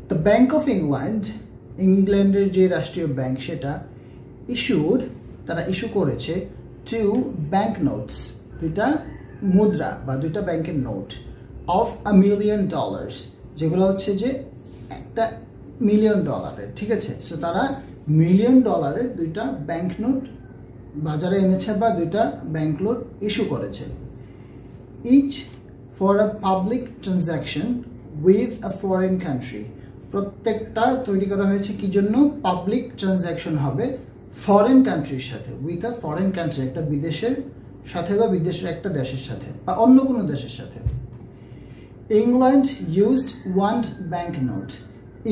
The bank of England, ইংল্যান্ডের যে রাষ্ট্রীয় ব্যাংক সেটা তারা ইস্যু করেছে 2 ব্যাংক নোটস, 2টা মুদ্রা বা 2টা ব্যাংকের নোট অফ $1 million, যেগুলো হচ্ছে যে $1 million, ঠিক আছে। সো তারা $1 million 2টা ব্যাংক নোট বাজারে এনেছে বা 2টা ব্যাংক নোট ইস্যু করেছে। Each for a public transaction with a foreign country, প্রত্যেকটা তৈরি করা হয়েছে কি জন্য? পাবলিক ট্রানজাকশন হবে ফরেন কান্ট্রির সাথে, উইথ আ ফরেন কান্ট্রি, একটা বিদেশের সাথে বা বিদেশের একটা দেশের সাথে বা অন্য কোনো দেশের সাথে। England used 1 bank note,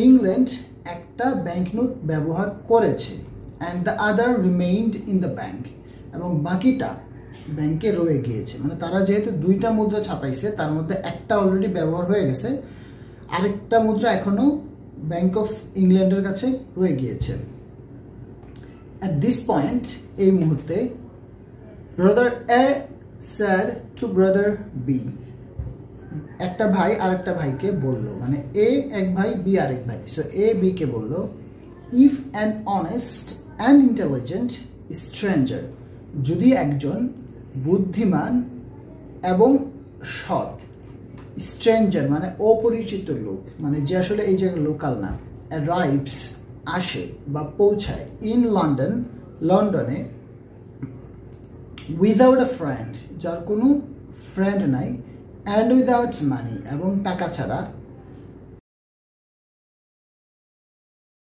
England একটা ব্যাংক নোট ব্যবহার করেছে। And the other remained in the bank, এবং বাকিটা ব্যাংকে রয়ে গিয়েছে। মানে তারা যেহেতু 2টা মুদ্রা ছাপাইছে, তার মধ্যে একটা অলরেডি ব্যবহার হয়ে গেছে, আরেকটা মুদ্রা এখনো ব্যাংক অফ ইংল্যান্ডের কাছে রয়ে গিয়েছে। অ্যাট দিস পয়েন্ট, এই মুহূর্তে, brother A said to brother B, একটা ভাই আরেকটা ভাইকে বলল, মানে এ এক ভাই বি আরেক ভাই। সো এ বি কে বলল, if an honest and intelligent stranger, যদি একজন বুদ্ধিমান এবং সৎ, স্ট্রেঞ্জার মানে অপরিচিত লোক, মানে যে আসলে এই জায়গায় লোকাল না, অ্যারাইভস আসে বা পৌঁছায়, ইন লন্ডন লন্ডনে, উইদাউট আ ফ্রেন্ড যার কোনো ফ্রেন্ড নাই, অ্যান্ড উইদাউট মানি এবং টাকা ছাড়া,